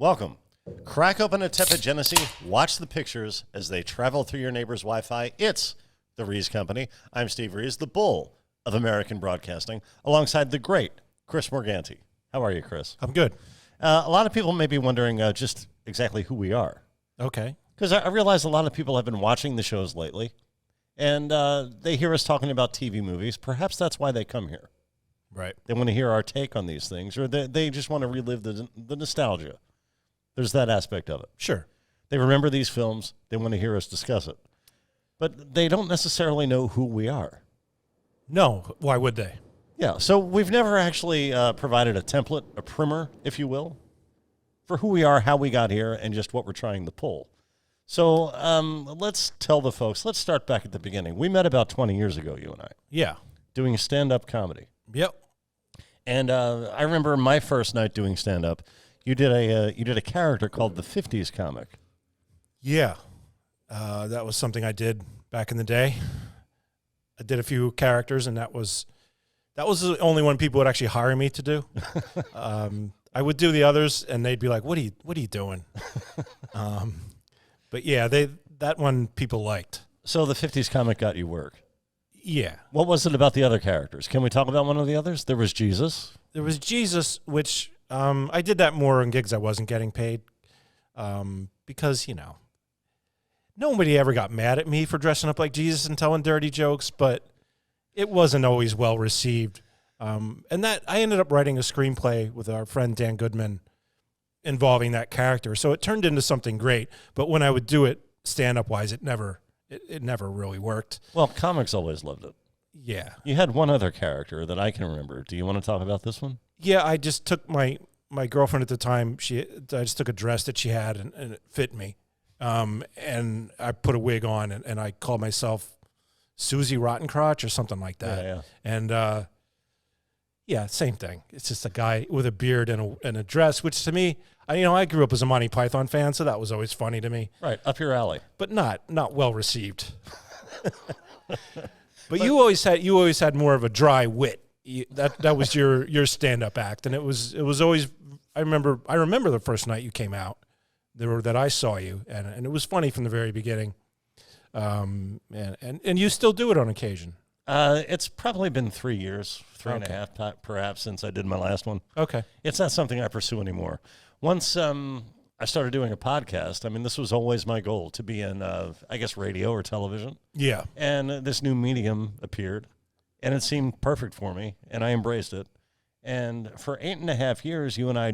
Welcome. Crack open a tepid Genesee, watch the pictures as they travel through your neighbor's Wi-Fi. It's the Rees Company. I'm Steve Rees, the bull of American broadcasting, alongside the great Chris Morganti. How are you, Chris? I'm good. A lot of people may be wondering just exactly who we are. Okay. Because I realize a lot of people have been watching the shows lately, and they hear us talking about TV movies. Perhaps that's why they come here. Right. They want to hear our take on these things, or they just want to relive the nostalgia. There's that aspect of it. Sure. They remember these films. They want to hear us discuss it. But they don't necessarily know who we are. No. Why would they? Yeah, so we've never actually provided a template, a primer, if you will, for who we are, how we got here, and just what we're trying to pull. So let's tell the folks, let's start back at the beginning. We met about 20 years ago, you and I. Yeah. Doing stand-up comedy. Yep. And I remember my first night doing stand-up. You did a character called the 50s comic. Yeah. That was something I did back in the day. I did a few characters, and that was the only one people would actually hire me to do. I would do the others, and they'd be like, "What are you doing?" But yeah, that one people liked. So the 50s comic got you work. Yeah. What was it about the other characters? Can we talk about one of the others? There was Jesus. There was Jesus, which I did that more in gigs I wasn't getting paid because, nobody ever got mad at me for dressing up like Jesus and telling dirty jokes, but it wasn't always well received. And that I ended up writing a screenplay with our friend Dan Goodman involving that character. So it turned into something great. But when I would do it stand-up wise, it never really worked. Well, comics always loved it. Yeah. You had one other character that I can remember. Do you want to talk about this one? Yeah, I just took my girlfriend at the time. I just took a dress that she had and it fit me. And I put a wig on and I called myself Susie Rottencrotch or something like that. Yeah. And yeah, same thing. It's just a guy with a beard and a dress, which to me, I grew up as a Monty Python fan, so that was always funny to me. Right, up your alley. But not well received. But you always had more of a dry wit. That was your stand-up act, and it was always. I remember the first night you came out, that I saw you, and it was funny from the very beginning. And you still do it on occasion. It's probably been 3 years, and a half perhaps since I did my last one. Okay, it's not something I pursue anymore. Once I started doing a podcast, this was always my goal to be in, I guess, radio or television. Yeah, and this new medium appeared. And it seemed perfect for me, and I embraced it. And for 8.5 years, you and I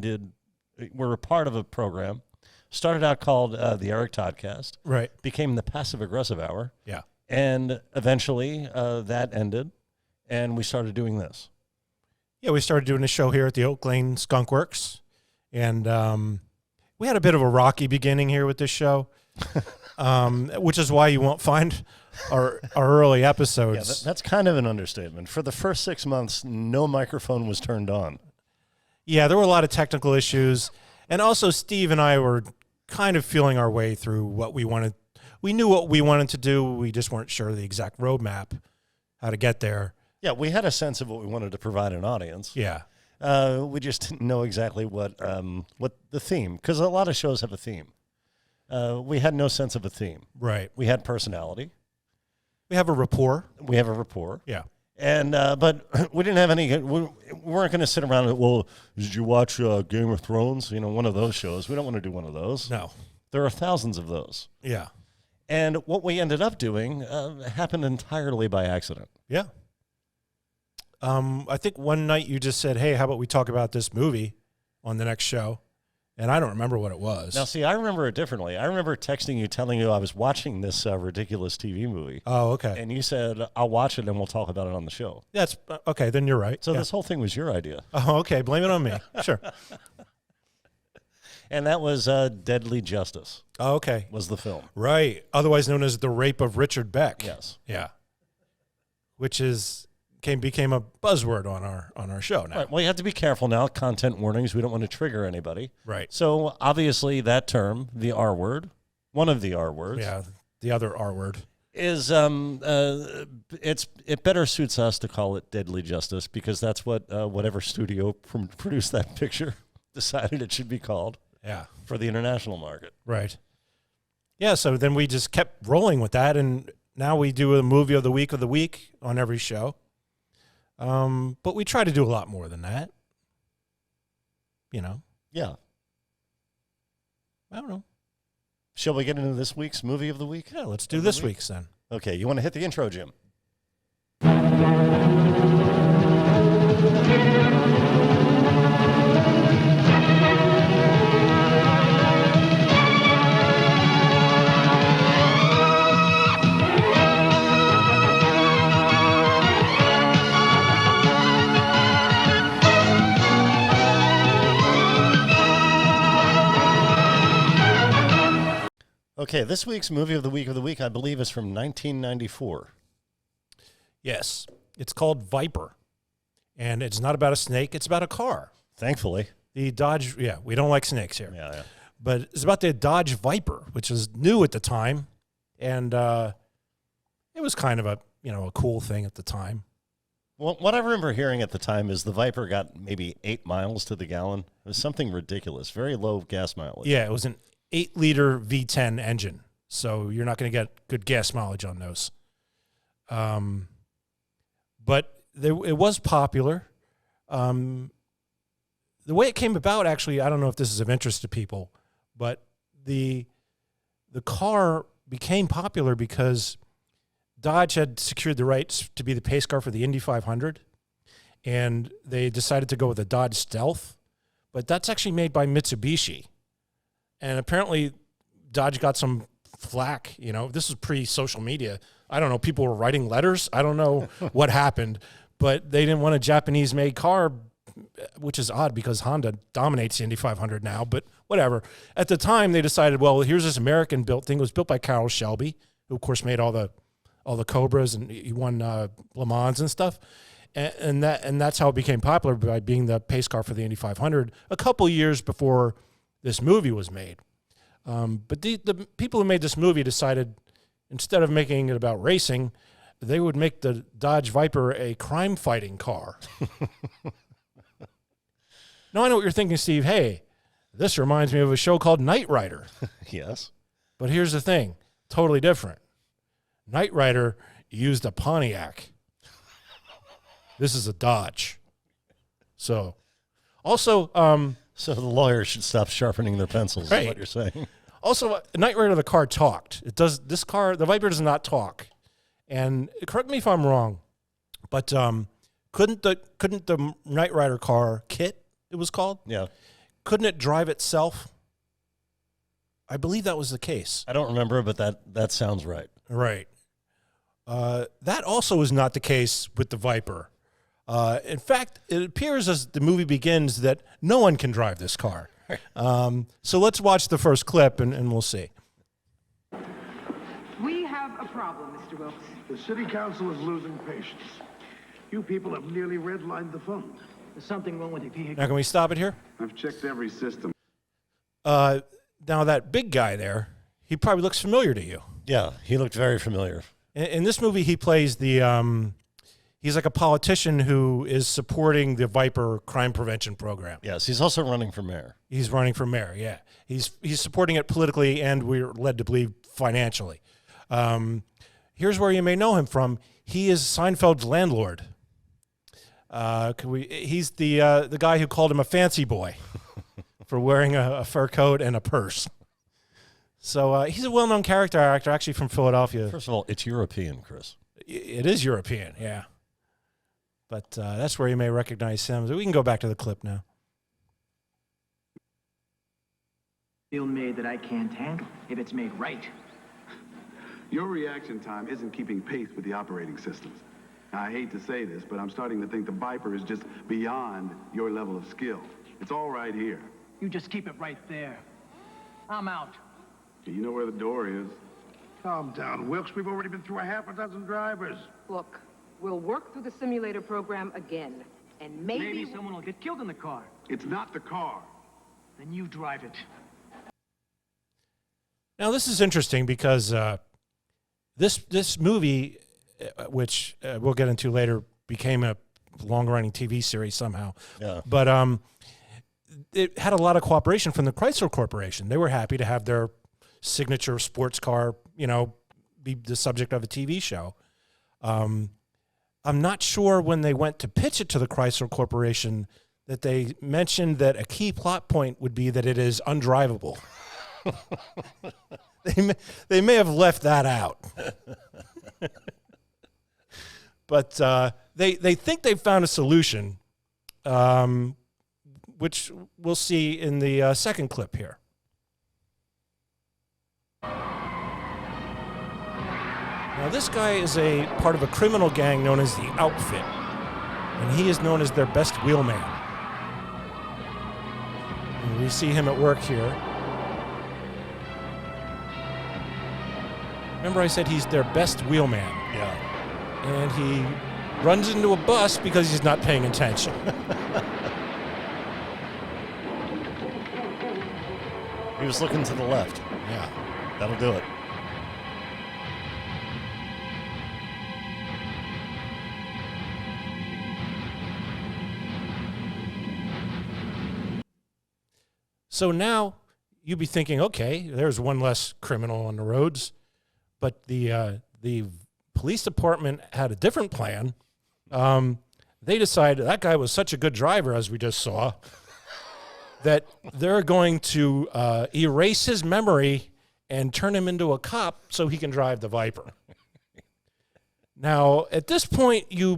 were a part of a program. Started out called the Eric Toddcast. Right. Became the Passive Aggressive Hour. Yeah. And eventually that ended, and we started doing this. Yeah, we started doing a show here at the Oak Lane Skunk Works. And we had a bit of a rocky beginning here with this show, which is why you won't find our early episodes. Yeah, that's kind of an understatement. For the first 6 months, no microphone was turned on. Yeah, there were a lot of technical issues. And also Steve and I were kind of feeling our way through what we wanted. We knew what we wanted to do. We just weren't sure the exact roadmap, how to get there. Yeah, we had a sense of what we wanted to provide an audience. Yeah. We just didn't know exactly what the theme, because a lot of shows have a theme. We had no sense of a theme. Right. We had personality. We have a rapport. Yeah. And but we didn't have any. We weren't going to sit around and, well, did you watch Game of Thrones? One of those shows. We don't want to do one of those. No. There are thousands of those. Yeah. And what we ended up doing happened entirely by accident. Yeah. I think one night you just said, "Hey, how about we talk about this movie on the next show?" And I don't remember what it was. Now, see, I remember it differently. I remember texting you, telling you I was watching this ridiculous TV movie. Oh, okay. And you said, I'll watch it and we'll talk about it on the show. That's okay. Then you're right. So this whole thing was your idea. Oh, okay. Blame it on me. Sure. And that was Deadly Justice. Oh, okay. Was the film. Right. Otherwise known as The Rape of Richard Beck. Yes. Yeah. Which became a buzzword on our show now. Right. Well, you have to be careful now. Content warnings. We don't want to trigger anybody. Right. So obviously that term, the R word, one of the R words. Yeah. The other R word. Is it better suits us to call it Deadly Justice because that's what whatever studio produced that picture decided it should be called. Yeah. for the international market. Right. Yeah, so then we just kept rolling with that, and now we do a movie of the week on every show. But we try to do a lot more than that. You know? Yeah. I don't know. Shall we get into this week's movie of the week? Yeah, let's do this week's then. Okay, you want to hit the intro, Jim? Okay, this week's movie of the week, I believe, is from 1994. Yes. It's called Viper. And it's not about a snake, it's about a car. Thankfully. The Dodge, we don't like snakes here. Yeah. But it's about the Dodge Viper, which was new at the time. And it was kind of a cool thing at the time. Well, what I remember hearing at the time is the Viper got maybe 8 miles to the gallon. It was something ridiculous, very low gas mileage. Yeah, it was an 8-liter V10 engine, so you're not going to get good gas mileage on those. But it was popular. The way it came about, actually, I don't know if this is of interest to people, but the car became popular because Dodge had secured the rights to be the pace car for the Indy 500, and they decided to go with a Dodge Stealth, but that's actually made by Mitsubishi. And apparently Dodge got some flack, this was pre-social media. I don't know, people were writing letters. I don't know what happened, but they didn't want a Japanese-made car, which is odd because Honda dominates the Indy 500 now, but whatever. At the time, they decided, well, here's this American-built thing. It was built by Carroll Shelby, who, of course, made all the Cobras, and he won Le Mans and stuff. And that's how it became popular, by being the pace car for the Indy 500 a couple years before this movie was made. But the people who made this movie decided, instead of making it about racing, they would make the Dodge Viper a crime-fighting car. Now, I know what you're thinking, Steve. Hey, this reminds me of a show called Knight Rider. Yes. But here's the thing. Totally different. Knight Rider used a Pontiac. This is a Dodge. So, also... So the lawyers should stop sharpening their pencils, right. Is what you're saying. Also, Knight Rider, the car talked. The Viper does not talk. And correct me if I'm wrong, but couldn't the Knight Rider car, Kit, it was called? Yeah. Couldn't it drive itself? I believe that was the case. I don't remember, but that sounds right. Right. That also is not the case with the Viper. In fact, it appears as the movie begins that no one can drive this car. So let's watch the first clip and we'll see. We have a problem, Mr. Wilkes. The city council is losing patience. You people have nearly redlined the phone. There's something wrong with the vehicle. Now, can we stop it here? I've checked every system. Now, that big guy there, he probably looks familiar to you. Yeah, he looked very familiar. In this movie, he plays he's like a politician who is supporting the Viper crime prevention program. Yes, he's also running for mayor. He's running for mayor, yeah. He's supporting it politically, and we're led to believe financially. Here's where you may know him from. He is Seinfeld's landlord. He's the guy who called him a fancy boy for wearing a fur coat and a purse. So he's a well-known character actor, actually from Philadelphia. First of all, it's European, Chris. It is European, yeah. But that's where you may recognize him. So we can go back to the clip now. Deal made that I can't handle if it's made right. Your reaction time isn't keeping pace with the operating systems. Now, I hate to say this, but I'm starting to think the Viper is just beyond your level of skill. It's all right here. You just keep it right there. I'm out. You know where the door is. Calm down, Wilkes. We've already been through a half a dozen drivers. Look, we'll work through the simulator program again, and maybe someone will get killed in the car. It's not the car. Then you drive it. Now, this is interesting because this movie, which we'll get into later, became a long-running TV series somehow. Yeah. But it had a lot of cooperation from the Chrysler Corporation. They were happy to have their signature sports car, be the subject of a TV show. I'm not sure when they went to pitch it to the Chrysler Corporation that they mentioned that a key plot point would be that it is undrivable. They may have left that out. But they think they've found a solution, which we'll see in the second clip here. Now, this guy is a part of a criminal gang known as the Outfit, and he is known as their best wheelman. And we see him at work here. Remember I said he's their best wheelman. Yeah. And he runs into a bus because he's not paying attention. He was looking to the left. Yeah, that'll do it. So now you'd be thinking, okay, there's one less criminal on the roads, but the police department had a different plan. They decided that guy was such a good driver, as we just saw, that they're going to erase his memory and turn him into a cop so he can drive the Viper. Now, at this point, you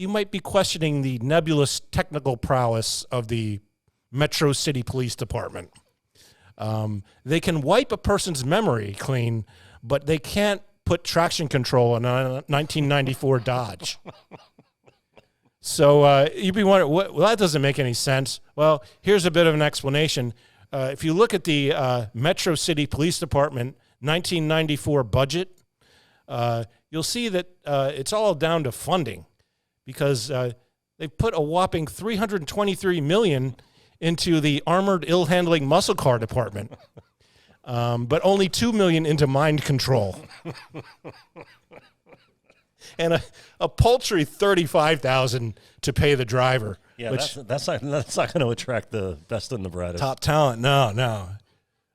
might be questioning the nebulous technical prowess of the Metro City Police Department. They can wipe a person's memory clean, but they can't put traction control on a 1994 Dodge. So you'd be wondering, well, that doesn't make any sense. Well, here's a bit of an explanation. If you look at the Metro City Police Department 1994 budget, you'll see that it's all down to funding, because they put a whopping $323 million into the Armored Ill-Handling Muscle Car Department, but only $2 million into mind control. And a paltry $35,000 to pay the driver. Yeah, which, that's not going to attract the best and the brightest. Top talent, no.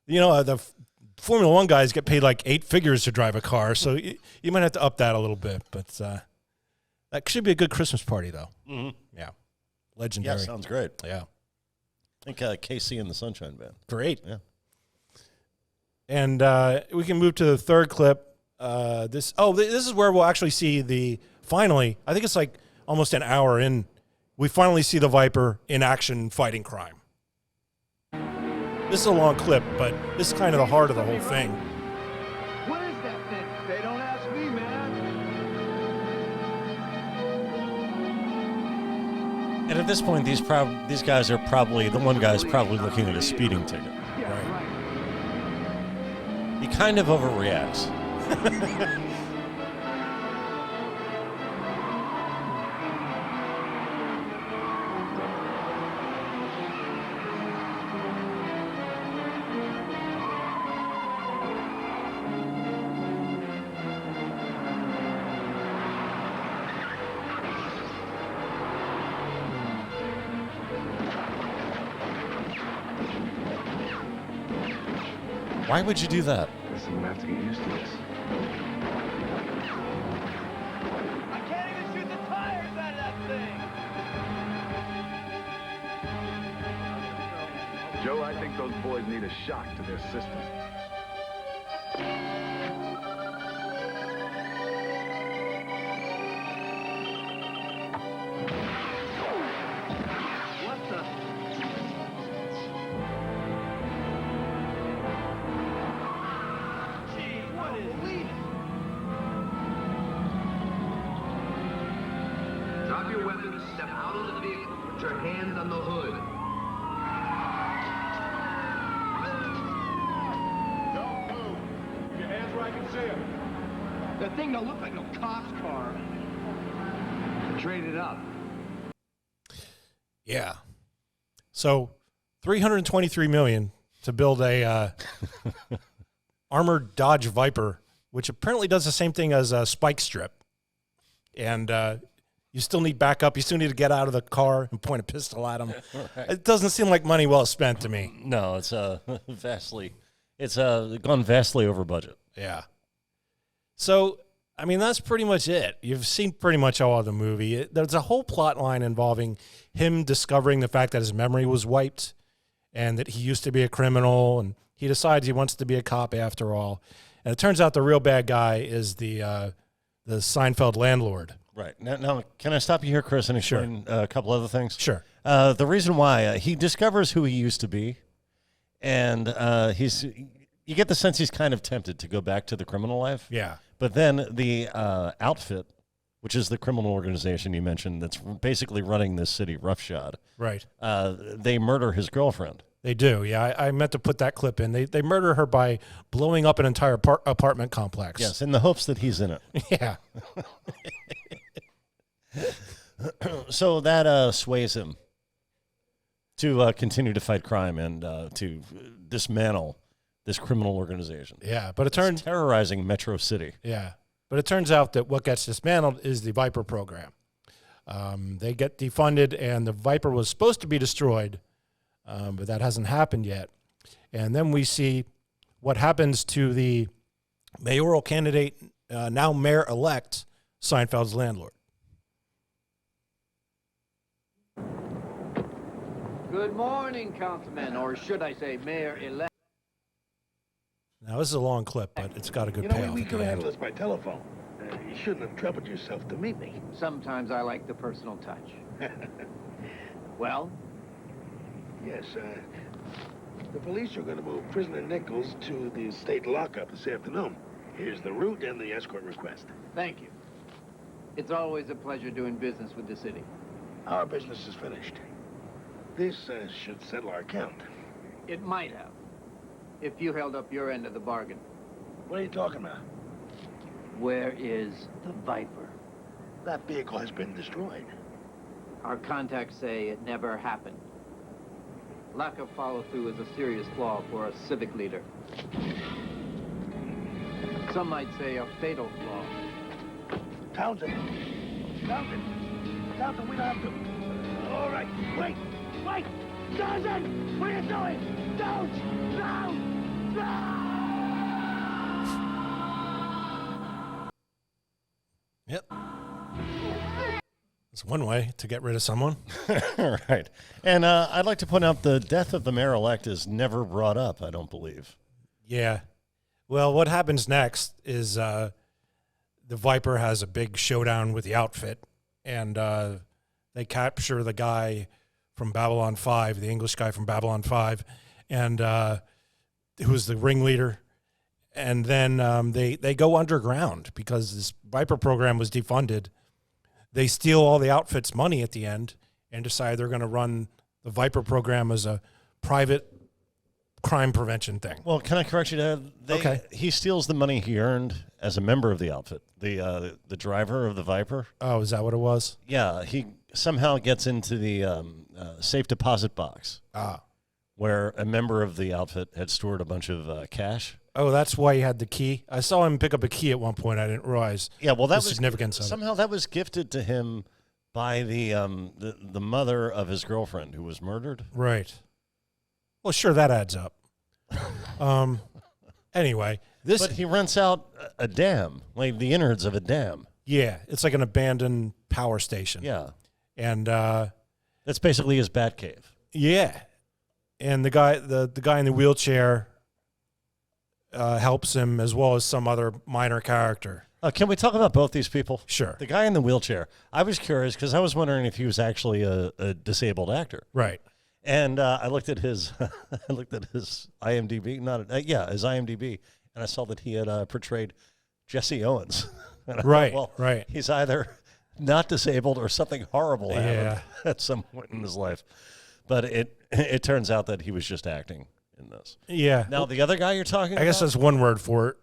The Formula One guys get paid like 8 figures to drive a car, so you might have to up that a little bit. But that should be a good Christmas party, though. Mm-hmm. Yeah, legendary. Yeah, sounds great. Yeah, I think KC and the Sunshine Band. great. Yeah. And we can move to the third clip. This is where we'll actually see finally, I think it's like almost an hour in, we finally see the Viper in action fighting crime. This is a long clip, but this is kind of the heart of the whole thing. What is that thing? They don't ask me, man. And at this point, these guys are probably, the one guy's probably looking at a speeding ticket. Yeah, right. He kind of overreacts. Why would you do that? Listen, we'll have to get used to this. I can't even shoot the tires out of that thing. Joe, I think those boys need a shock to their system. What the? Gee, what is this? Drop your weapons, step out of the vehicle, put your hands on the hood. Don't move. Your hands where I can see them. That thing don't look like no cop's car. Trade it up. Yeah. So $323 million to build a armored Dodge Viper, which apparently does the same thing as a spike strip. And You still need backup. You still need to get out of the car and point a pistol at him. It doesn't seem like money well spent to me. No, it's gone vastly over budget. Yeah. So, I mean, that's pretty much it. You've seen pretty much all of the movie. There's a whole plot line involving him discovering the fact that his memory was wiped and that he used to be a criminal, and he decides he wants to be a cop after all. And it turns out the real bad guy is the Seinfeld landlord. Right. Now, can I stop you here, Chris, and explain a couple other things? Sure. The reason why he discovers who he used to be, and you get the sense he's kind of tempted to go back to the criminal life. Yeah. But then the outfit, which is the criminal organization you mentioned that's basically running this city roughshod, Right. they murder his girlfriend. They do. Yeah, I meant to put that clip in. They murder her by blowing up an entire apartment complex. Yes, in the hopes that he's in it. Yeah. So that sways him to continue to fight crime and to dismantle this criminal organization. Yeah, but It's terrorizing Metro City. Yeah, but it turns out that what gets dismantled is the Viper program. They get defunded, and the Viper was supposed to be destroyed, but that hasn't happened yet. And then we see what happens to the mayoral candidate, now mayor-elect, Seinfeld's landlord. Good morning, Councilman, or should I say Mayor-elect. Now, this is a long clip, but it's got a good You know, payoff. we at could the have end. handled this by telephone. You shouldn't have troubled yourself to meet me. Sometimes I like the personal touch. Well, Yes, the police are going to move prisoner Nichols to the state lockup this afternoon. Here's the route and the escort request. thank you. It's always a pleasure doing business with the city. Our business is finished. This should settle our account. It might have, if you held up your end of the bargain. What are you talking about? Where is the Viper? That vehicle has been destroyed. Our contacts say it never happened. Lack of follow-through is a serious flaw for a civic leader. Some might say a fatal flaw. Townsend! Townsend! Townsend, we don't have to... All right, wait! Wait! Townsend! What are you doing? Don't! No! No! Yep. It's one way to get rid of someone. Right. And I'd like to point out the death of the mayor-elect is never brought up, I don't believe. Yeah. Well, what happens next is the Viper has a big showdown with the outfit, and they capture the guy from Babylon 5, the English guy from Babylon 5, and who was the ringleader. And then they go underground because this Viper program was defunded. They steal all the outfit's money at the end and decide they're going to run the Viper program as a private crime prevention thing. Well, can I correct you there? Okay. He steals the money he earned as a member of the outfit, the driver of the Viper. Oh, is that what it was? Yeah, he somehow gets into the safe deposit box where a member of the outfit had stored a bunch of cash. Oh, that's why he had the key. I saw him pick up a key at one point. I didn't realize. Yeah, well, that the was significance of it. somehow that was gifted to him by the mother of his girlfriend who was murdered. Right. Well, sure, that adds up. Anyway, this. But he rents out a dam, like the innards of a dam. Yeah, it's like an abandoned power station. Yeah, and that's basically his bat cave. yeah, and the guy in the wheelchair helps him as well as some other minor character. Can we talk about both these people? Sure. The guy in the wheelchair. I was curious because I was wondering if he was actually a disabled actor. Right. And I looked at his IMDb, his IMDb, and I saw that he had portrayed Jesse Owens. And I Right, thought, right. He's either not disabled or something horrible happened at some point in his life. But it turns out that he was just acting in this. Yeah. Now the other guy you're talking about? I guess that's one word for it.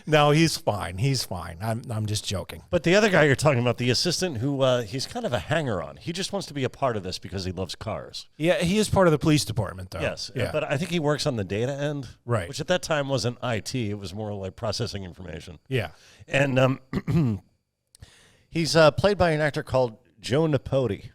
No, he's fine. He's fine. I'm just joking. But the other guy you're talking about, the assistant who he's kind of a hanger-on. He just wants to be a part of this because he loves cars. Yeah, he is part of the police department, though. Yes, Yeah. but I think he works on the data end, Right. Which at that time wasn't IT; it was more like processing information. Yeah. And He's played by an actor called Joe Napoli,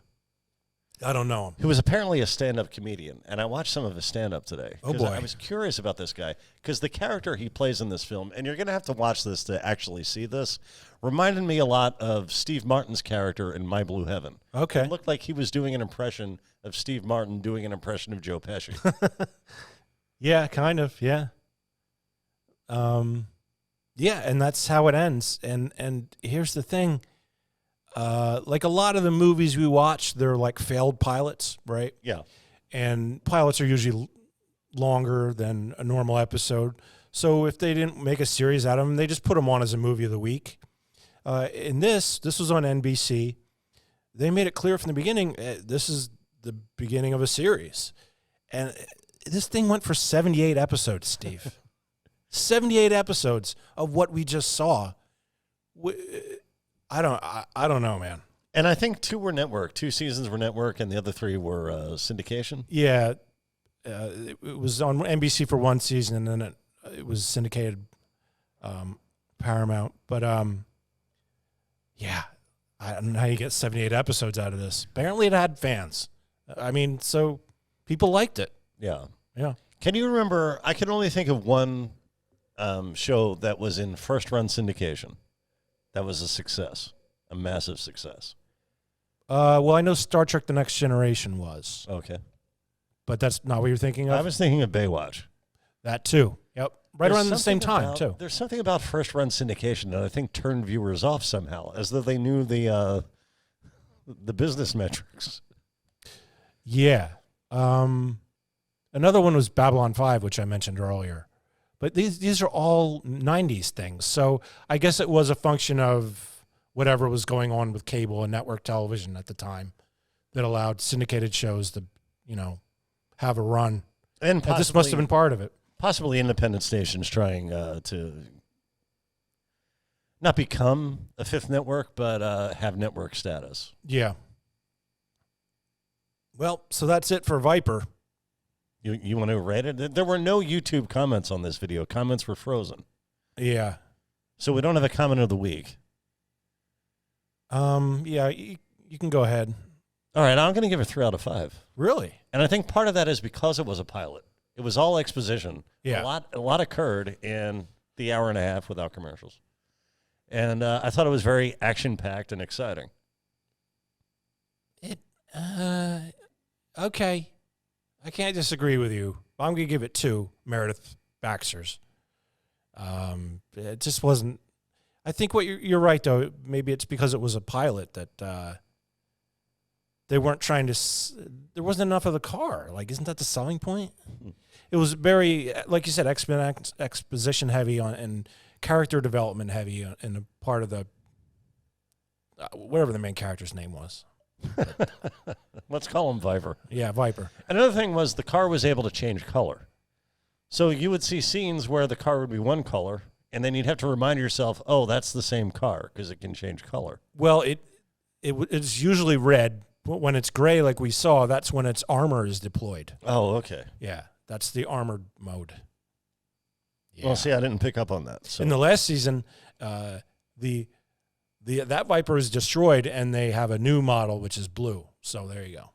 I don't know him. who was apparently a stand-up comedian, and I watched some of his stand-up today. Oh, 'cause boy. I was curious about this guy, because the character he plays in this film, and you're going to have to watch this to actually see this, reminded me a lot of Steve Martin's character in My Blue Heaven. Okay. It looked like he was doing an impression of Steve Martin doing an impression of Joe Pesci. Yeah, kind of. Yeah. Yeah, and that's how it ends. And here's the thing. Like a lot of the movies we watch, they're like failed pilots, right? Yeah. And pilots are usually longer than a normal episode. So if they didn't make a series out of them, they just put them on as a movie of the week. In this was on NBC. They made it clear from the beginning, this is the beginning of a series. And this thing went for 78 episodes, Steve. 78 episodes of what we just saw. I don't know, man. And I think 2 were network. 2 seasons were network, and the other 3 were syndication. Yeah, it was on NBC for 1 season, and then it was syndicated Paramount. But yeah, I don't know how you get 78 episodes out of this. Apparently, it had fans. I mean, so people liked it. Yeah. Yeah. Can you remember? I can only think of one show that was in first-run syndication. That was a success, a massive success. Well, I know Star Trek: The Next Generation was, Okay. but that's not what you're thinking of. I was thinking of Baywatch. That too. Yep. Right There's around the same something time about- too. There's something about first-run syndication that I think turned viewers off somehow, as though they knew the business metrics. Yeah. Another one was Babylon 5, which I mentioned earlier. But these are all 90s things. So I guess it was a function of whatever was going on with cable and network television at the time that allowed syndicated shows to, have a run. And And this must have been part of it. possibly independent stations trying to not become a fifth network, but have network status. Yeah. Well, so that's it for Viper. You want to rate it? There were no YouTube comments on this video. Comments were frozen. Yeah. So we don't have a comment of the week. Yeah, you can go ahead. All right, I'm going to give it 3 out of 5. Really? And I think part of that is because it was a pilot. It was all exposition. Yeah. A lot occurred in the hour and a half without commercials. And I thought it was very action-packed and exciting. Okay. I can't disagree with you. I'm going to give it 2 Meredith Baxters. It just wasn't. I think what you're right, though. Maybe it's because it was a pilot that they weren't trying to. There wasn't enough of the car. Like, isn't that the selling point? It was very, like you said, exposition heavy and character development heavy in a part of the whatever the main character's name was. Let's call him Viper. Yeah, Viper. Another thing was the car was able to change color. So you would see scenes where the car would be one color, and then you'd have to remind yourself, oh, that's the same car, because it can change color. Well, it's usually red. But when it's gray, like we saw, that's when its armor is deployed. Oh, okay. Yeah, that's the armored mode. Yeah. Well, see, I didn't pick up on that. So. In the last season, that Viper is destroyed, and they have a new model, which is blue. So there you go.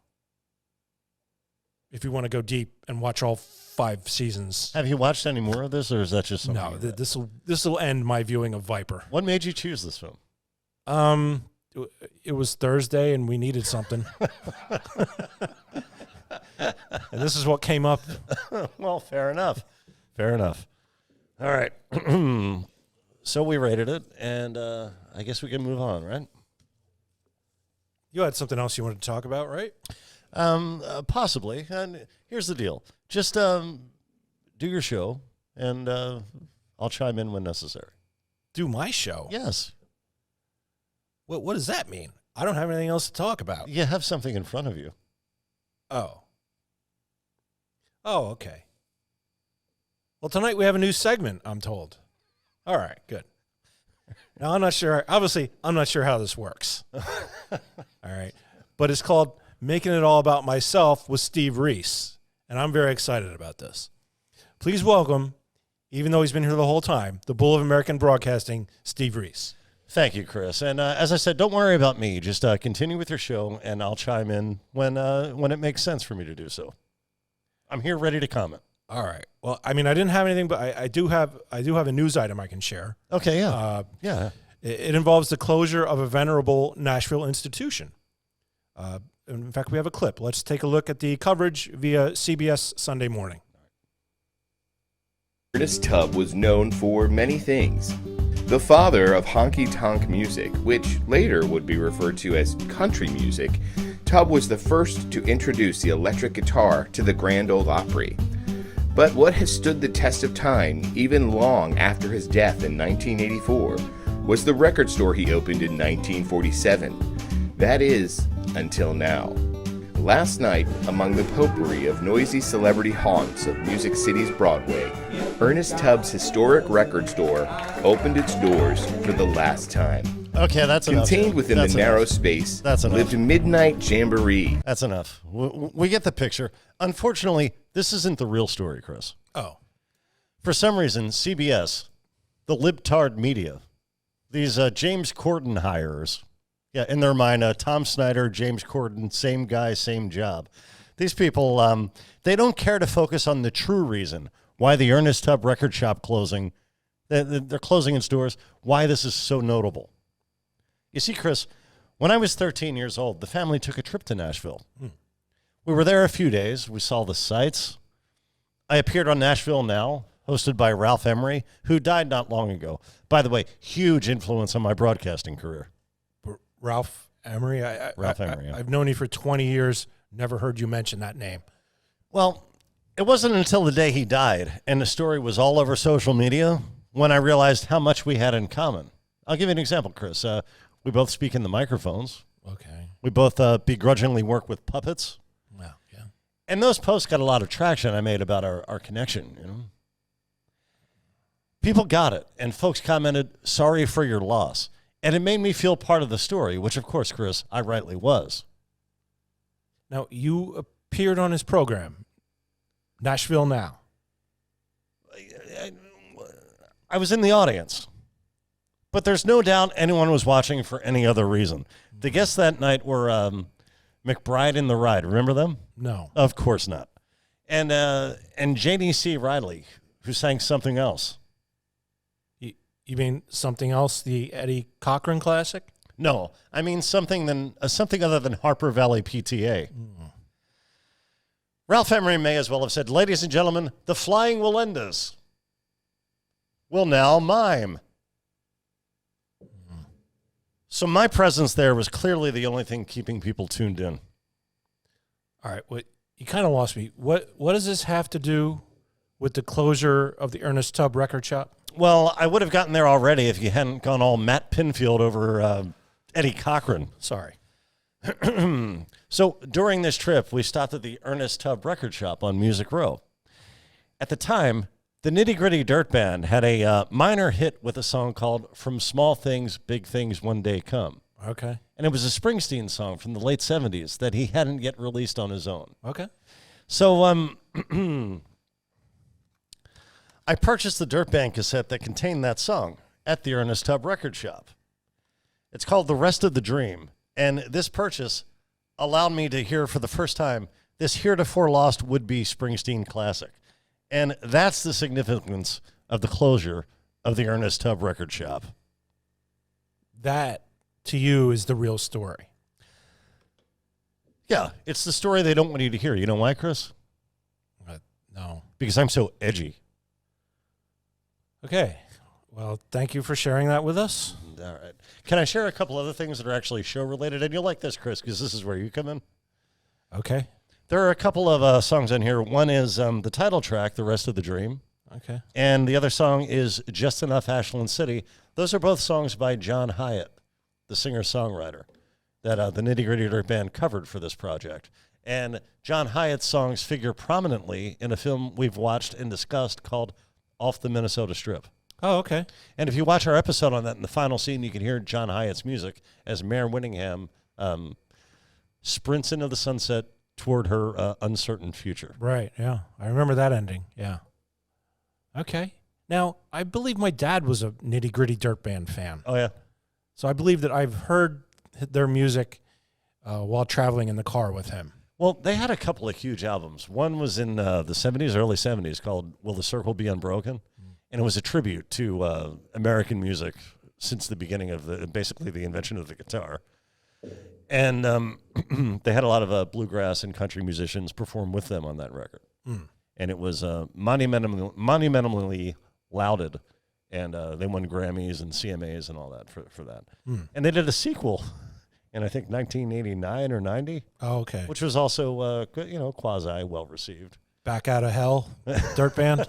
If you want to go deep and watch all 5 seasons. Have you watched any more of this, or is that just something? No, this will end my viewing of Viper. What made you choose this film? It was Thursday, and we needed something. And this is what came up. Well, fair enough. Fair enough. All right. So we rated it, and I guess we can move on, right? You had something else you wanted to talk about, right? Possibly. And here's the deal. Just do your show, and I'll chime in when necessary. Do my show? Yes. What does that mean? I don't have anything else to talk about. You have something in front of you. Oh, okay. Well, tonight we have a new segment, I'm told. All right, good. Now, I'm not sure. Obviously, I'm not sure how this works. All right. But it's called Making It All About Myself with Steve Rees. And I'm very excited about this. Please welcome, even though he's been here the whole time, the Bull of American Broadcasting, Steve Rees. Thank you, Chris. And as I said, don't worry about me. Just continue with your show, and I'll chime in when it makes sense for me to do so. I'm here ready to comment. All right. Well, I mean, I didn't have anything, but I do have a news item I can share. Okay, yeah. Yeah. It involves the closure of a venerable Nashville institution. In fact, we have a clip. Let's take a look at the coverage via CBS Sunday Morning. Ernest Tubb was known for many things. The father of honky-tonk music, which later would be referred to as country music, Tubb was the first to introduce the electric guitar to the Grand Ole Opry. But what has stood the test of time, even long after his death in 1984, was the record store he opened in 1947. That is, until now. Last night, among the potpourri of noisy celebrity haunts of Music City's Broadway, Ernest Tubb's historic record store opened its doors for the last time. Okay, that's enough. Contained within the narrow space lived Midnight Jamboree. That's enough. We get the picture. Unfortunately, this isn't the real story, Chris. Oh. For some reason, CBS, the libtard media, these James Corden hirers, yeah, in their mind, Tom Snyder, James Corden, same guy, same job. These people, they don't care to focus on the true reason why the Ernest Tubb Record Shop closing, they're closing its doors, why this is so notable. You see, Chris, when I was 13 years old, the family took a trip to Nashville. We were there a few days. We saw the sights. I appeared on Nashville Now, hosted by Ralph Emery, who died not long ago. By the way, huge influence on my broadcasting career. Ralph Emery? Ralph Emery, yeah. I've known you for 20 years, never heard you mention that name. Well, it wasn't until the day he died and the story was all over social media when I realized how much we had in common. I'll give you an example, Chris. We both speak in the microphones. Okay. We both begrudgingly work with puppets. Well, yeah. And those posts got a lot of traction I made about our connection, you know. People got it, and folks commented, "Sorry for your loss." And it made me feel part of the story, which, of course, Chris, I rightly was. Now, you appeared on his program, Nashville Now. I was in the audience. But there's no doubt anyone was watching for any other reason. The guests that night were McBride and the Ride. Remember them? No. Of course not. And Janie C. Riley, who sang Something Else. You mean Something Else, the Eddie Cochran classic? No, I mean something other than Harper Valley PTA. Ralph Emery may as well have said, "Ladies and gentlemen, the flying Wallendas will now mime." So my presence there was clearly the only thing keeping people tuned in. All right, well, you kind of lost me. What does this have to do with the closure of the Ernest Tubb Record Shop? Well, I would have gotten there already if you hadn't gone all Matt Pinfield over Eddie Cochran. Sorry. So during this trip, we stopped at the Ernest Tubb Record Shop on Music Row. At the time, the Nitty Gritty Dirt Band had a minor hit with a song called "From Small Things, Big Things One Day Come." Okay. And it was a Springsteen song from the late 70s that he hadn't yet released on his own. Okay. So I purchased the Dirt Band cassette that contained that song at the Ernest Tubb Record Shop. It's called "The Rest of the Dream," and this purchase allowed me to hear for the first time this heretofore lost would-be Springsteen classic. And that's the significance of the closure of the Ernest Tubb Record Shop. That, to you, is the real story. Yeah, it's the story they don't want you to hear. You know why, Chris? No. Because I'm so edgy. Okay. Well, thank you for sharing that with us. All right. Can I share a couple other things that are actually show-related? And you'll like this, Chris, because this is where you come in. Okay. There are a couple of songs in here. One is the title track, "The Rest of the Dream." Okay. And the other song is "Just Enough Ashland City." Those are both songs by John Hyatt, the singer-songwriter, that the Nitty Gritty Dirt Band covered for this project. And John Hyatt's songs figure prominently in a film we've watched and discussed called "Off the Minnesota Strip." Oh, okay. And if you watch our episode on that, in the final scene, you can hear John Hyatt's music as Mare Winningham sprints into the sunset toward her uncertain future. Right, yeah. I remember that ending, yeah. Okay. Now, I believe my dad was a Nitty Gritty Dirt Band fan. Oh, yeah? So I believe that I've heard their music while traveling in the car with him. Well, they had a couple of huge albums. One was in the 70s, early 70s, called Will the Circle Be Unbroken? And it was a tribute to American music since the beginning of basically the invention of the guitar. And they had a lot of bluegrass and country musicians perform with them on that record. And it was monumentally lauded. And they won Grammys and CMAs and all that for that. And they did a sequel in, I think, 1989 or 90. Oh, okay. Which was also, quasi well-received. Back Out of Hell, Dirt Band.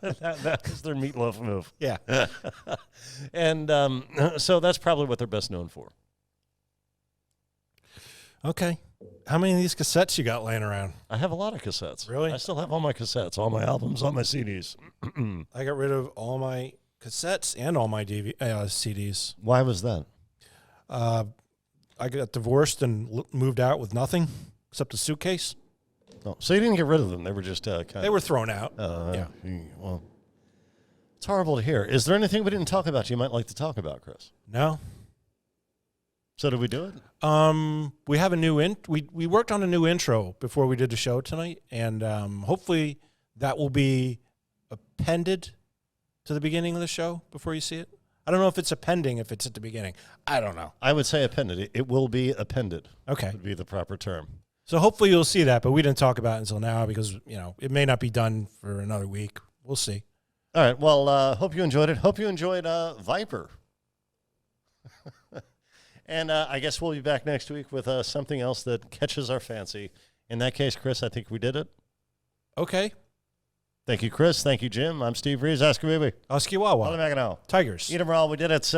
that was their Meatloaf move. Yeah. And so that's probably what they're best known for. Okay. How many of these cassettes you got laying around? I have a lot of cassettes. Really? I still have all my cassettes, all my albums, all my CDs. I got rid of all my cassettes and all my CDs. Why was that? I got divorced and moved out with nothing except a suitcase. Oh, so you didn't get rid of them. They were just They were thrown out. Yeah. Well, it's horrible to hear. Is there anything we didn't talk about you might like to talk about, Chris? No. So did we do it? We have a new we worked on a new intro before we did the show tonight, and hopefully that will be appended to the beginning of the show before you see it. I don't know if it's appending if it's at the beginning. I don't know. I would say appended. It will be appended. Okay. Would be the proper term. So hopefully you'll see that, but we didn't talk about it until now because, it may not be done for another week. We'll see. All right. Well, hope you enjoyed it. Hope you enjoyed Viper. And I guess we'll be back next week with something else that catches our fancy. In that case, Chris, I think we did it. Okay. Thank you, Chris. Thank you, Jim. I'm Steve Rees. Ask a baby. Oskiwawa. Tigers. Tigers. Eat 'em all. We did it.